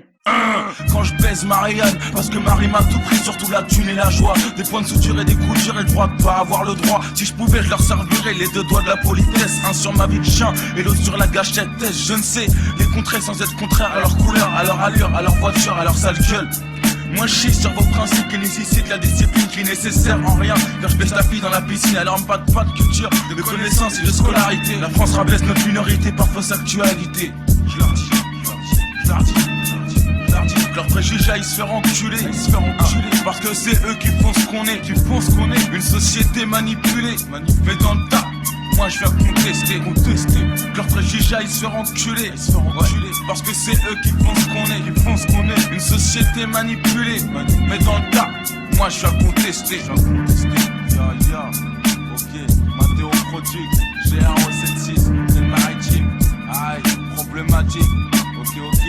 Quand je baise Marianne, parce que Marie m'a tout pris, surtout la thune et la joie. Des points de suture et des coutures et le droit de pas avoir le droit. Si je pouvais je leur servirais les deux doigts de la politesse. Un sur ma vie de chien et l'autre sur la gâchette. Je ne sais les contrer sans être contraire à leur couleur, à leur allure, à leur voiture, à leur sale gueule. Moi je chie sur vos principes qui nécessitent la discipline qui est nécessaire en rien. Car je baisse la fille dans la piscine, alors pas de culture, de connaissances et de scolarité. La France rabaisse notre minorité par fausse actualité. Je leur dis, que leurs préjugés ils se faire enculer, parce que c'est eux qui font ce qu'on est, une société manipulée. Mais dans le tas, moi je viens contester. Que leurs préjugés ils se faire enculer, parce que c'est eux qui font ce qu'on est, une société manipulée. Mais dans le tas, moi je viens contester. Ok, Mathéo Product, GR076, c'est maritime, aïe, problématique. Ok.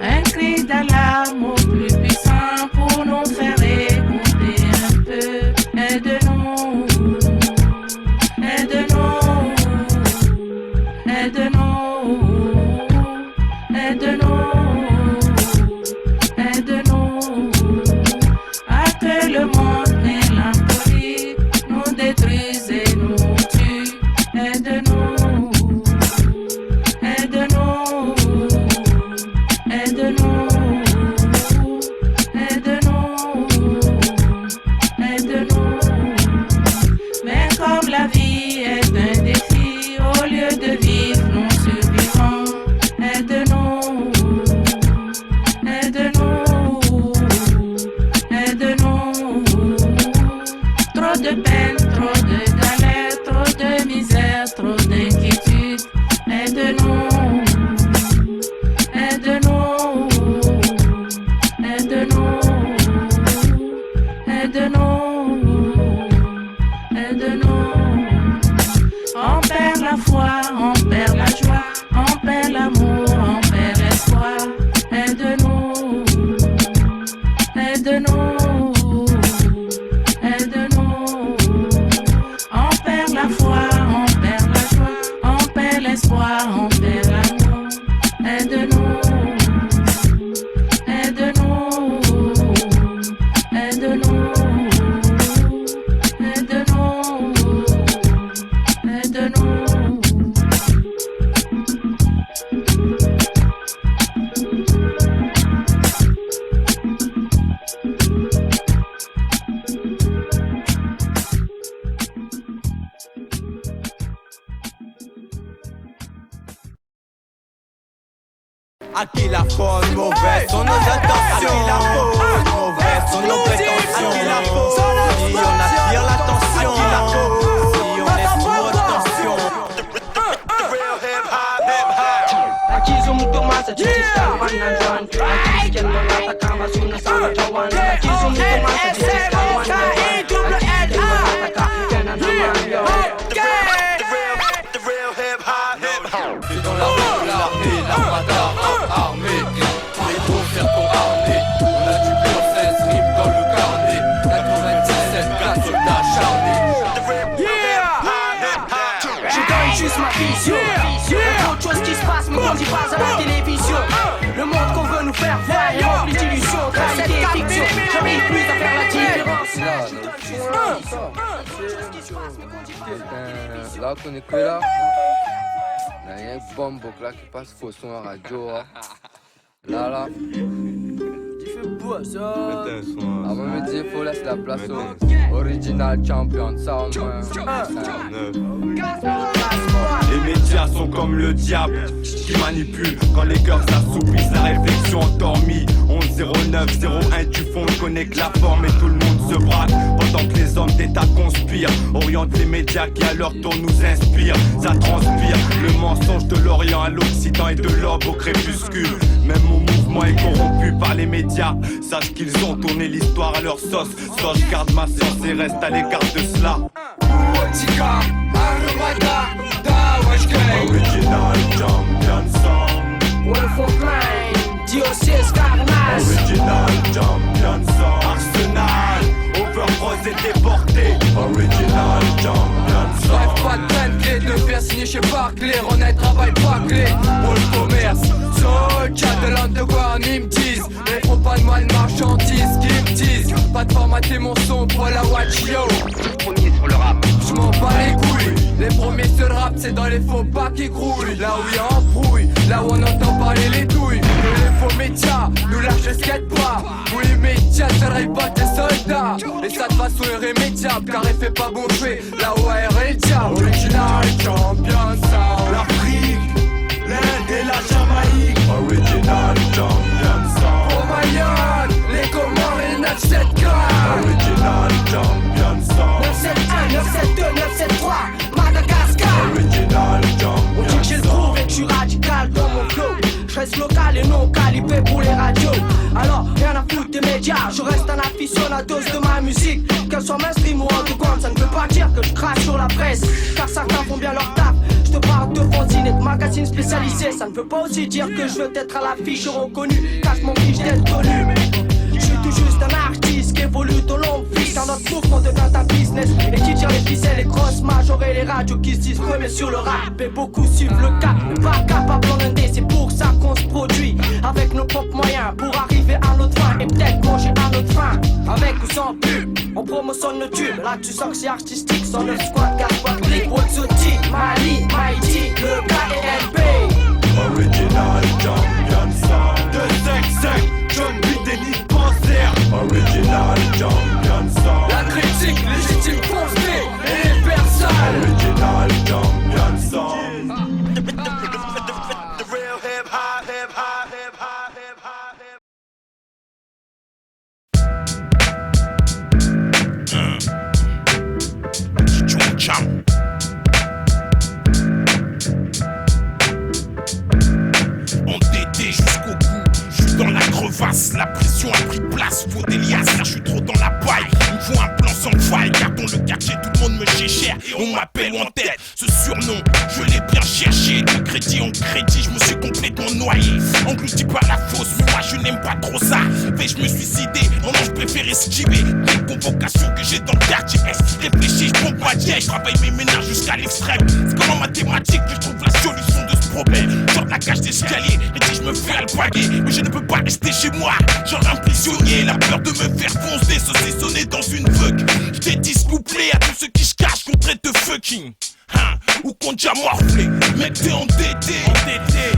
Un cri d'alarme au plus puissant pour nous faire écouter un peu. Aide-nous, aide-nous, aide-nous, aide-nous, aide-nous. À que le monde mélancolie nous détruise et nous tue. Aide-nous, aide-nous. Aide-nous. la foi, on perd la joie, on perd l'amour, on perd l'espoir. Aide-nous, aide-nous, aide-nous. On perd la foi, on perd la joie, on perd l'espoir, on perd l'amour. Aide-nous, aide-nous, aide-nous, aide-nous, aide-nous. À qui la faute, mauvaise sont nos intentions. Mauvaises sont nos prétentions. Si on attire l'attention, si on est sous retention. Akizo mutomasa chitista wananjwan. Akizo kendo lata kama suna sama jawan. Akizo mutomasa chitista wananjwan. Akizo kendo lata kama kena namanyo. C'est dans la rue, l'armée, l'armada, armée. Les gros faire ton harnais. On a du pur 16 rimes dans le carnet. 97 gars soldats acharnés. Je donne juste ma vision. Il y a trop de choses qui se passent, mais on dit pas à la télévision. Le monde qu'on veut nous faire voir est rempli d'illusions. Réalité et fiction, j'arrive plus à faire la différence. Là qu'on est que là. Il y a un bombe là qui passe faux son à radio. Là. Il fait beau ça. Avant me dire faut laisser la place au original champion sound. Les médias sont comme le diable qui manipule quand les cœurs s'assoupissent, la réflexion endormie. 11-09-01 du fond connecte la forme et tout le monde se braque pendant que les hommes d'État conspirent. Oriente les médias qui à leur tour nous inspirent. Ça transpire le mensonge de l'Orient à l'Occident et de l'aube au crépuscule. Même mon mouvement est corrompu par les médias. Sache qu'ils ont tourné l'histoire à leur sauce. Soit je garde ma science et reste à l'écart de cela. Original champion song. Wolf of Mine, Diocèse Carnage. Original champion song. Arsenal, overprose et déporté. Original champion song. Bref, pas de peine clé de faire signer chez Barclay. Renaître, travail pas clé pour le commerce. Soldier de l'underground, ils me disent. Les font pas de mal marchandises, qui me disent. Pas de formater mon son pour la watch yo. Premier sur le rap. J'm'en bats les couilles. Les premiers sur le rap, c'est dans les faux pas qui grouillent. Là où y'a embrouille, là où on entend parler les douilles. Que les faux médias nous lâchent le skate pas. Où les médias seraient pas des soldats. Et ça de façon irrémédiable, car il fait pas bon jouer. Là où air est le diable. Original champion sound. L'Afrique, l'Inde et la Jamaïque. Original champion sound. Au Mayenne, les Comores et 974. Original champion sound. 971, 972, 973, Madagascar. Original On dit que j'ai le champion groove et que je suis radical dans mon flow. Je reste local et non calibré pour les radios. Alors, rien à foutre des médias. Je reste un aficionado de ma musique. Qu'elle soit mainstream ou underground, ça ne veut pas dire que je crache sur la presse. Car certains font bien leur taf. Je te parle de fanzine et de magazines spécialisés. Ça ne veut pas aussi dire que je veux être à l'affiche reconnu. Car je m'en fiche d'être connu. Je suis tout juste un artiste qui évolue dans longue vie. Car notre mouvement devient un business. Et qui tire les ficelles, les grosses majors et les radios qui se disent premiers sur le rap. Et beaucoup suivent le cap, mais pas capable en indé. C'est pour ça qu'on se produit avec nos propres moyens pour arriver à notre fin et peut-être manger à notre faim. Avec ou sans pub, on promotionne le tube. Là tu sens que c'est artistique, 109 squad, 4 clics. Watsoti, Mali, Haïti, le KLB. Original champion sound. De sec, John Beat et Nick Panzer. Original champion sound. La critique légitime constée et les personnes. Original champion sound. Endetté jusqu'au bout, je suis dans la crevasse. La pression a pris place, faut des liasses, là je suis trop dans la paille. Il me faut un plan sans faille, car dans le quartier tout le monde me cher et on m'appelle en tête. Ce surnom, je l'ai non crédit, je me suis complètement noyé. Englouti par la fausse, mais moi je n'aime pas trop ça. Vais-je me suicider? Non, je préfère esquiver les convocations que j'ai dans le quartier S. Réfléchis, je pompe pas d'hier, je travaille mes ménages jusqu'à l'extrême. C'est comme en mathématiques que je trouve la solution de ce problème. Genre de la cage d'escalier, et si je me fais alpaguer, mais je ne peux pas rester chez moi. Genre un prisonnier, la peur de me faire foncer, saucissonner dans une fuck. J't'ai dit couplet à tous ceux qui se cachent qu'on traite de fucking. Ou qu'on déjà morflé, mec t'es endetté.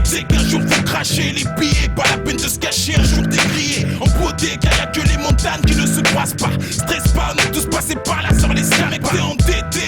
C'est qu'un jour faut cracher les billets, pas la peine de se cacher, un jour t'es grillé. En beauté, car y'a que les montagnes qui ne se croisent pas. Stresse pas, on est tous passés par là sans les scams. Mec t'es endetté.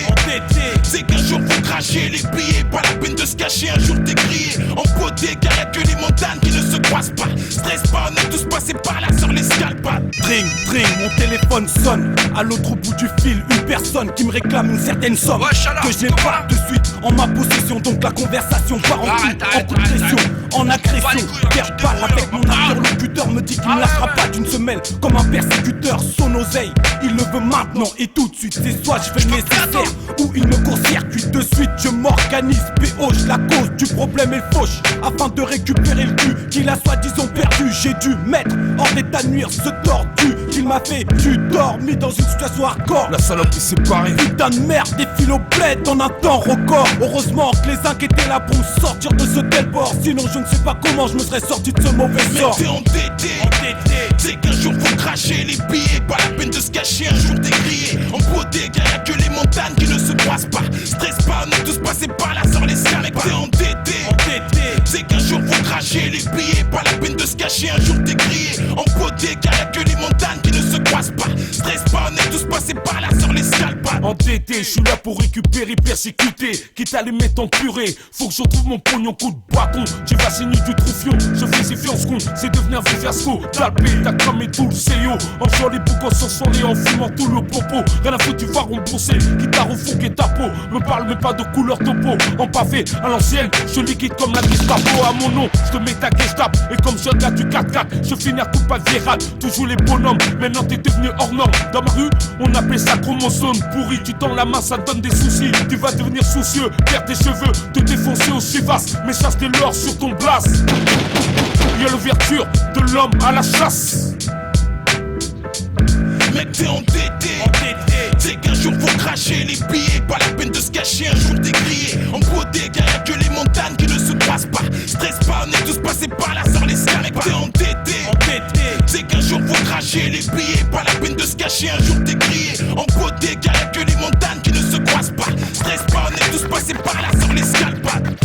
C'est qu'un jour faut cracher les billets, pas la peine de se cacher, un jour t'es grillé. En beauté, car y'a que les montagnes qui ne se croisent pas. Stresse pas, on est tous passés par là sans les scalpades. Dring, dring, mon téléphone sonne. À l'autre bout du fil, une personne qui me réclame une certaine somme que j'ai pas de suite en ma possession. Donc la conversation part en coup de pression, en agression. Guerre balle avec mon interlocuteur, me dit qu'il ne lâchera pas d'une semelle comme un persécuteur. Son oseille, il le veut maintenant et tout de suite. C'est soit je fais le nécessaire ou il me court-circuite de suite. Je m'organise, POche, la cause du problème est fauche afin de récupérer le cul qu'il a soi-disant perdu. J'ai dû mettre hors d'état de nuire ce tordu qu'il m'a fait du tort, mis dans une situation hardcore. La salope est séparée. Putain de merde, des fils au bled en un temps record. Heureusement que les uns étaient là pour me sortir de ce tel bord. Sinon je ne sais pas comment je me serais sorti de ce mauvais sort. Mais t'es endetté. C'est qu'un jour faut cracher les billets, pas la peine de se cacher, un jour t'es grillé. En beauté, car y'a que les montagnes qui ne se croisent pas. Stresse pas, on est tous passés par là sans les scams. Mec t'es endetté. C'est qu'un jour faut cracher les billets, pas la peine de se cacher, un jour t'es grillé. En beauté, car y'a que les montagnes qui ne se croisent pas. Stresse pas, on est tous passés par là sans les scalpades. Entêté, je suis là pour récupérer, persécuter, quitte à les mettre en purée. Faut que je retrouve mon pognon, coup de bâton. Tu vas signer du troufion, je fais ses fiances con. C'est devenir un fiasco, talpé, t'as cramé tout le CEO. En faisant les boucans sans son et en fumant tout le popo. Rien à foutre, tu vas rembourser, quitte à refourguer ta peau. Me parle mais pas de couleur topo. En pavé, à l'ancienne, je liquide comme la Gestapo. À mon nom, je te mets ta Gestapo. Et comme je gars du 4-4, je finis à coup pas viral. Toujours les bonhommes, maintenant t'es devenu hors norme. Dans ma rue, on appelait ça chromosome pourri. Tu tends la main, ça te donne des soucis. Tu vas devenir soucieux, perdre tes cheveux, te défoncer aussi vaste. Mais chasse de l'or sur ton blast. Y'a l'ouverture de l'homme à la chasse. Mec t'es endetté. C'est qu'un jour faut cracher les billets, pas la peine de se cacher, un jour t'es grillé. En beauté, car y'a que les montagnes qui ne se croisent pas. Stresse pas, on est tous passés par là sans les scams. Mec t'es endetté. C'est qu'un jour faut cracher les billets, pas la peine de se cacher, un jour t'es grillé. En beauté, car y'a que les montagnes qui ne se croisent pas. Stresse pas, on est tous passés par là sans les scalpades.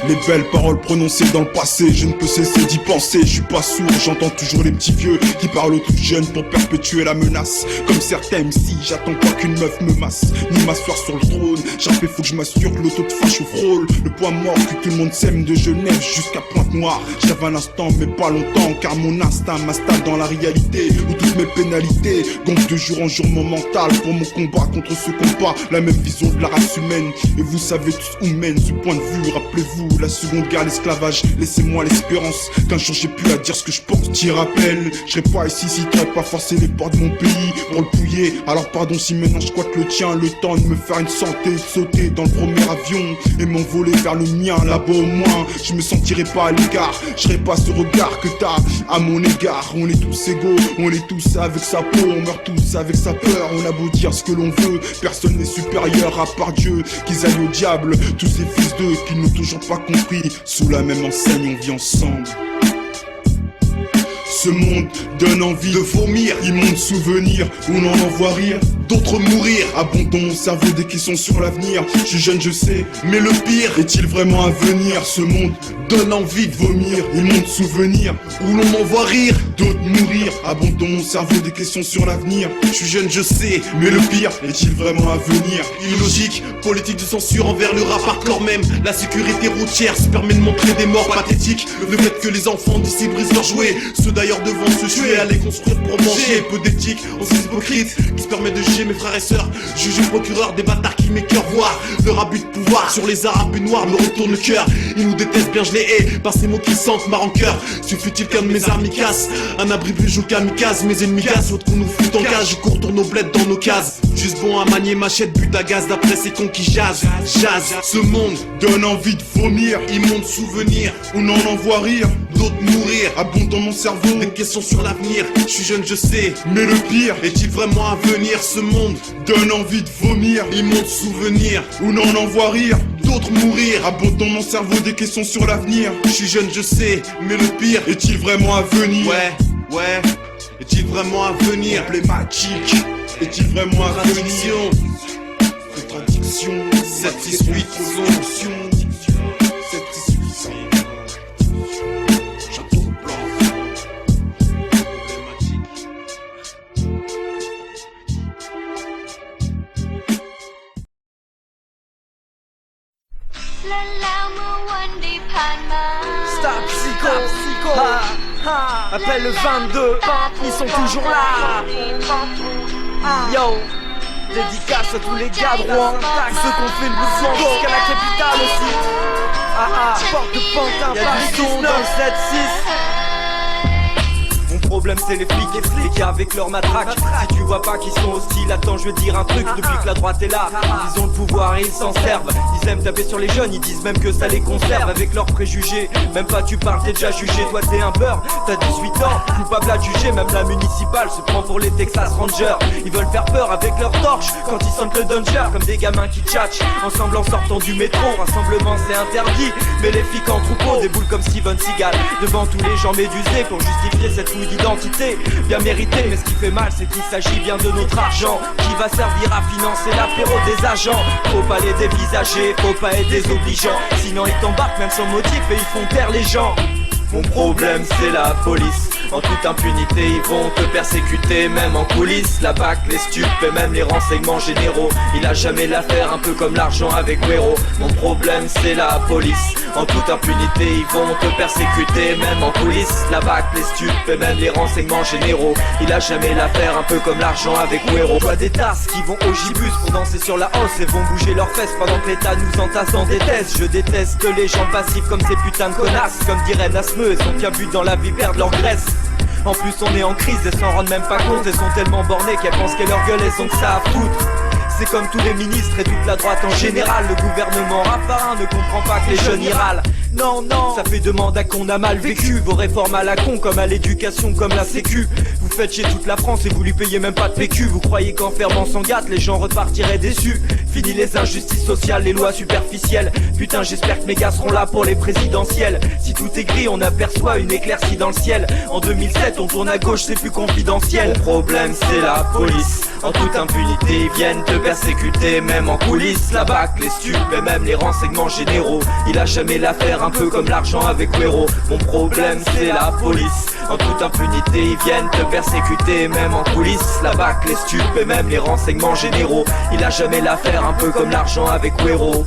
Les belles paroles prononcées dans le passé, je ne peux cesser d'y penser. Je suis pas sourd, j'entends toujours les petits vieux qui parlent aux tout jeunes pour perpétuer la menace. Comme certains MC, j'attends pas qu'une meuf me masse, ni m'asseoir sur le trône. J'rappe, faut que je m'assure que l'auto de fâche au frôle. Le point mort que tout le monde sème de Genève jusqu'à Pointe-Noire. J'avais un instant mais pas longtemps, car mon instinct m'installe dans la réalité où toutes mes pénalités gonflent de jour en jour mon mental. Pour mon combat contre ceux qui n'ont pas la même vision de la race humaine. Et vous savez tous où mène ce point de vue, rappelez-vous la seconde guerre, l'esclavage, laissez-moi l'espérance qu'un jour j'ai pu à dire ce que je pense. T'y rappelles, je serais pas ici si t'aurais pas forcé les portes de mon pays pour le pouiller. Alors pardon si maintenant je squatte le tien, le temps de me faire une santé, de sauter dans le premier avion et m'envoler vers le mien. Là-bas au moins, je me sentirais pas à l'écart, je serais pas ce regard que t'as à mon égard. On est tous égaux, on est tous avec sa peau, on meurt tous avec sa peur. On a beau dire ce que l'on veut, personne n'est supérieur à part Dieu. Qu'ils aillent au diable, tous ces fils d'eux qui n'ont toujours pas compris, sous la même enseigne on vit ensemble. Ce monde donne envie de vomir, immonde souvenir où l'on en voit rire, d'autres mourir. Abondons mon cerveau des questions sur l'avenir. Je suis jeune, je sais, mais le pire est-il vraiment à venir? Ce monde donne envie de vomir, immonde souvenir où l'on m'en voit rire, d'autres mourir. Abondons mon cerveau des questions sur l'avenir. Je suis jeune, je sais, mais le pire est-il vraiment à venir? Illogique, politique de censure envers le rap hardcore même. La sécurité routière se permet de montrer des morts pathétiques. Le fait que les enfants d'ici brisent leurs jouets, ceux d'ailleurs devant se tuer, aller construire pour manger. Peu d'éthique, on s'est hypocrite qui se permet de juger mes frères et sœurs. Juger procureur des bâtards qui m'écœurent, voir leur abus de pouvoir sur les arabes et noirs me retourne le cœur. Ils nous détestent bien, je les hais, par ces mots qui sentent ma rancœur. Suffit-il qu'un de mes amis casse un abri plus au kamikaze, mes ennemis cassent, autres qu'on nous fout en cage. Je cours, tourne nos bleds dans nos cases. Juste bon à manier machette, but à gaz d'après ces cons qui jazzent. Ce monde donne envie de vomir, immonde souvenir où l'on en voit rire, d'autres mourir. Abonde dans mon cerveau des questions sur l'avenir. Je suis jeune, je sais, mais le pire est-il vraiment à venir? Ce monde donne envie de vomir, immonde souvenir où l'on en voit rire, d'autres mourir. Abonde dans mon cerveau des questions sur l'avenir. Je suis jeune, je sais, mais le pire est-il vraiment à venir? Ouais, est-il vraiment à venir? Problématique, est-il vraiment à venir? Contradiction, 7-6-8, solution. Stop Psycho, appelle le 22, ils sont toujours là. Yo, dédicace à tous les gars de Rouen, ceux qu'on fait le mouvement jusqu'à la capitale aussi. Porte de Pantin, Paris 19, 7-6. Mon problème c'est les flics et qui avec leur matraque. Si tu vois pas qu'ils sont hostiles, attends je vais te dire un truc. Depuis que la droite est là, ils ont le pouvoir et ils s'en servent. Ils aiment taper sur les jeunes, ils disent même que ça les conserve. Avec leurs préjugés, même pas tu parles, t'es déjà jugé. Toi t'es un beurre, t'as 18 ans, coupable à juger. Même la municipale se prend pour les Texas Rangers. Ils veulent faire peur avec leurs torches quand ils sentent le danger. Comme des gamins qui tchatchent ensemble en sortant du métro. Rassemblement c'est interdit, mais les flics en troupeau déboulent comme Steven Seagal devant tous les gens médusés pour justifier cette fouille d'identité bien méritée. Mais ce qui fait mal c'est qu'il s'agit bien de notre argent qui va servir à financer l'apéro des agents. Faut pas les dévisager, faut pas être désobligeant, sinon ils t'embarquent même sans motif et ils font taire les gens. Mon problème c'est la police, en toute impunité ils vont te persécuter même en coulisses. La BAC, les stupes et même les renseignements généraux, il a jamais l'affaire, un peu comme l'argent avec Wero. Mon problème c'est la police, en toute impunité ils vont te persécuter même en coulisses. La BAC, les stupes et même les renseignements généraux, il a jamais l'affaire, un peu comme l'argent avec Wero. Soit des tasses qui vont au gibus pour danser sur la hausse et vont bouger leurs fesses pendant que l'État nous entasse dans des thèses. Je déteste les gens passifs comme ces putains de connasses, comme dirait Nasmeux, ils ont bien vu dans la vie perdre leur graisse. En plus on est en crise, elles s'en rendent même pas compte. Elles sont tellement bornées qu'elles pensent qu'elles leur gueule, elles ont que ça à foutre. C'est comme tous les ministres et toute la droite en général. Le gouvernement raffarin ne comprend pas que les jeunes y râlent. Non, non, ça fait 2 mandats qu'on a mal vécu. Vos réformes à la con, comme à l'éducation, comme la sécu. Vous faites chier toute la France et vous lui payez même pas de PQ. Vous croyez qu'en fermant sans gâte, les gens repartiraient déçus. Fini les injustices sociales, les lois superficielles. Putain, j'espère que mes gars seront là pour les présidentielles. Si tout est gris, on aperçoit une éclaircie dans le ciel. En 2007, on tourne à gauche, c'est plus confidentiel. Mon problème, c'est la police. En toute impunité, ils viennent te persécuter, même en coulisses. La BAC, les stupes et même les renseignements généraux, il a jamais l'affaire, un peu comme l'argent avec Wero. Mon problème c'est la police, en toute impunité ils viennent te persécuter même en coulisses. La BAC, les stupes et même les renseignements généraux, il a jamais l'affaire, un peu comme l'argent avec Wero.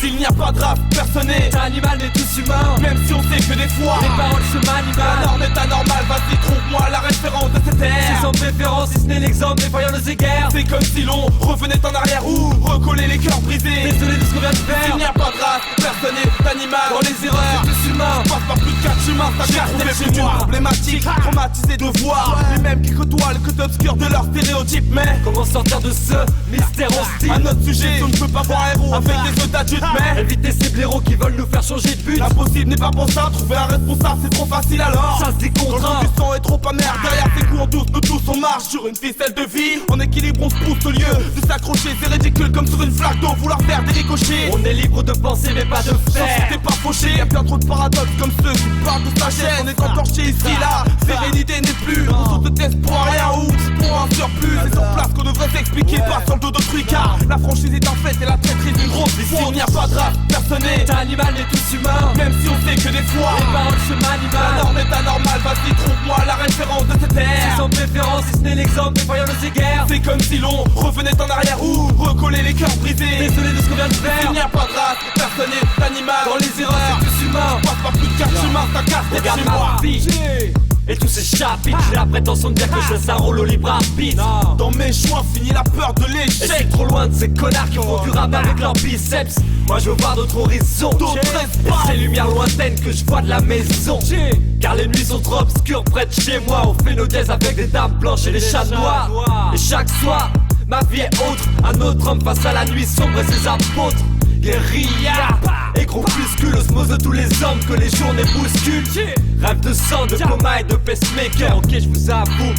S'il n'y a pas de rap, personne n'est animal mais tous humain. Même si on sait que des fois les paroles chemin animal. La norme est anormale, vas-y trouve-moi la référence de cette ère. Sans préférence, si ce n'est l'exemple défaillant nos égards. C'est comme si l'on revenait en arrière ou recoller les cœurs brisés. Désolé de ce qu'on vient de faire. Il n'y a pas de race, personne n'est animal. Dans les erreurs, c'est plus humain. Passe par plus de 4 chemins, ça j'ai trouvé chez moi. Problématique, traumatisé de voir les mêmes qui côtoient le côté obscur de leurs stéréotypes. Mais comment sortir de ce mystère hostile? Un autre sujet, on ne peut pas voir un héros avec des autres adultes. Mais éviter ces blaireaux qui veulent nous faire changer de but. L'impossible n'est pas pour ça, trouver un responsable c'est trop facile alors. Ça se décontraint. Quand le sang est trop amer, derrière ces coups on douce, nous tous on marche sur une ficelle de vie. En équilibre on se pousse au lieu de s'accrocher, c'est ridicule comme sur une flaque d'eau, vouloir faire des ricochets. On est libre de penser mais pas de faire. T'es pas fauché, y'a bien trop de paradoxes comme ceux qui parlent de sagesse. On est entorché ici là, sérénité n'est plus. On saute de test pour rien ou pour un surplus. C'est sur place qu'on devrait s'expliquer, pas sur le dos d'autrui. Car la franchise est un fait et la traîtrise d'une grosse. Ici on n'y a pas de race, personne n'est animal mais tous humains. Même si on sait que des fois les paroles chemin animal. La norme est anormale, vas-y trouve-moi la référence de cette ère. Sans préférence, si ce n'est l'exemple défaillant nos égards. C'est comme si l'on revenait en arrière ou recoller les cœurs brisés. Désolé de ce qu'on vient de faire. Il n'y a pas de race, personne n'est animal. Dans les erreurs, c'est plus humain. Passe par plus de 4 chemins, ça casse tête chez moi. Et tous ces chapitres, j'ai la prétention de dire que je laisse un rôle au libre arbitre. Dans mes choix, finit la peur de l'échec. Et c'est trop loin de ces connards qui font du rap avec leurs biceps. Moi je veux voir d'autres horizons, et ces lumières lointaines que je vois de la maison. Car les nuits sont trop obscures près de chez moi. On fait nos thèses avec des dames blanches et des chats noirs. Et chaque soir, ma vie est autre. Un autre homme face à la nuit sombre et ses apôtres. Guérilla et groupuscule, osmose de tous les hommes que les journées bousculent. Rêve de sang, de coma et de pacemaker. Ok, je vous avoue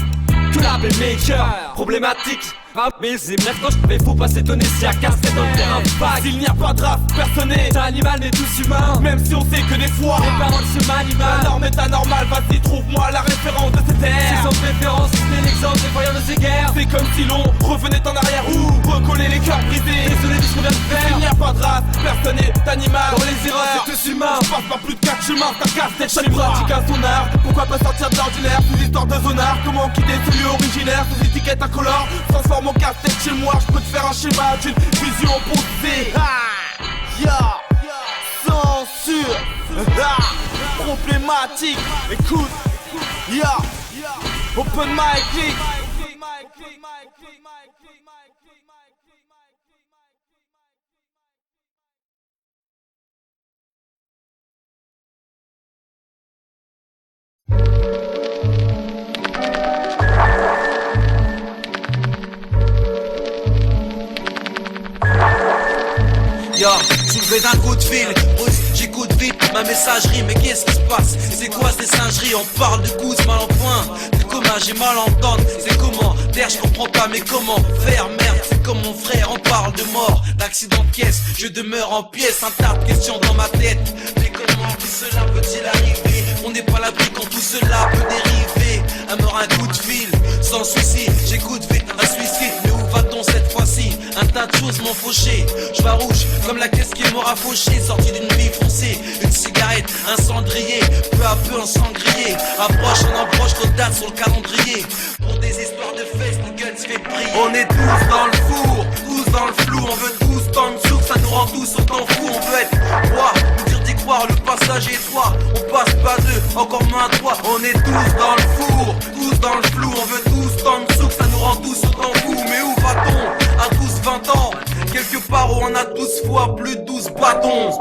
que la maker problématique. Mais c'est maintenant mais faut pas s'étonner si à casse-tête dans le terrain vague. S'il n'y a pas de race, personne n'est animal mais tous humains. Même si on sait que des fois les paroles se m'animal. La norme est anormale, vas-y trouve-moi la référence de cette ère. C'est sans préférence, c'est l'exemple défaillant nos égards. C'est comme si l'on revenait en arrière ou recoller les cœurs brisés. Désolé de ce qu'on vient de faire. Il n'y a pas de race, personne n'est animal. Dans les erreurs, c'est tous humains. Passe par plus de 4 chemins, ça casse tête chez moi. Pratique à son art, pourquoi pas sortir de l'ordinaire? Sous histoire de zonard, comment quitter ce lieu originaire? Sous étiquette incolore, transforme mon casse-tête chez moi. Je peux te faire un schéma d'une vision posée. Censure, problématique. Écoute, open mic, click. Soulevé d'un coup de fil, j'écoute vite ma messagerie. Mais qu'est-ce qui se passe? C'est quoi ces singeries? On parle de coups mal en point. C'est comment j'ai mal à entendre? C'est comment? D'air je comprends pas mais comment faire? Merde, c'est comme mon frère, on parle de mort, d'accident de pièce, je demeure en pièces. Un tas de questions dans ma tête. Mais comment tout cela peut-il arriver? On n'est pas à l'abri quand tout cela peut dériver. À mort un coup de fil, sans souci, j'écoute vite un suicide. Mais où va-t-on cette fois-ci? Un tas de choses m'ont fauché. Je rouge comme la caisse qui m'aura fauché. Sorti d'une vie foncée, une cigarette, un cendrier. Peu à peu un sangrier. Approche en approche, trop date sur le calendrier. Pour des histoires de fesses, nos gueules se fait briller. On est tous dans le four, tous dans le flou. On veut tous tant de sous, ça nous rend tous autant fous. On veut être roi, nous dire d'y croire, le passage est toi. On passe pas deux, encore moins trois. On est tous dans le four, tous dans le flou. On veut tous tant de sous, ça nous rend tous autant fous. Mais où va-t-on? À tous 20 ans, quelque part où on a 12 fois plus de 12 bâtons.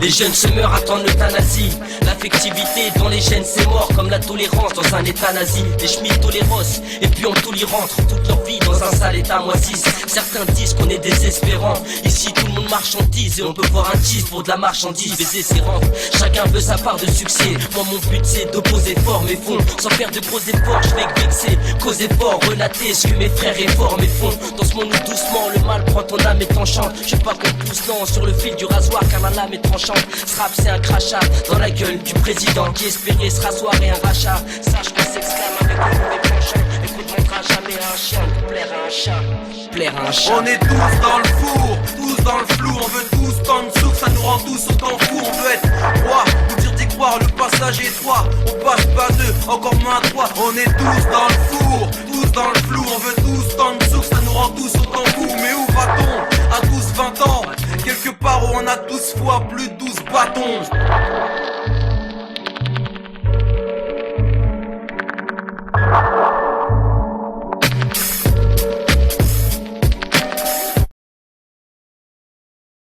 Les jeunes se meurent, attendent l'euthanasie. L'affectivité dans les gènes c'est mort, comme la tolérance dans un état nazi. Les schmitts toléros, et puis on tout y rentre toute leur vie dans un sale état moisisse. Certains disent qu'on est désespérant. Ici tout le monde marchandise et on peut voir un tease pour de la marchandise. Baiser ses rentes, chacun veut sa part de succès. Moi mon but c'est d'opposer fort mes fonds. Sans faire de gros efforts, je vais que vexer. Causer fort, relater ce que mes frères et forts mes fonds. Dans ce monde où doucement le mal prend ton âme et t'enchante. Je veux pas qu'on pousse non sur le fil du rasoir car la lame est tranchante. Ce rap c'est un crachat dans la gueule du président qui espérait se rasseoir et un rachat. Sache qu'on s'exclame avec un mauvais penchant. Écoute, montrera jamais à un chien de plaire à un chat. Plaire à un chat. On est tous dans le four, tous dans le flou. On veut tous tant de sous, ça nous rend tous autant fous. On veut être roi, nous dire d'y croire, le passage est toi. On passe pas deux, encore moins trois. On est tous dans le four,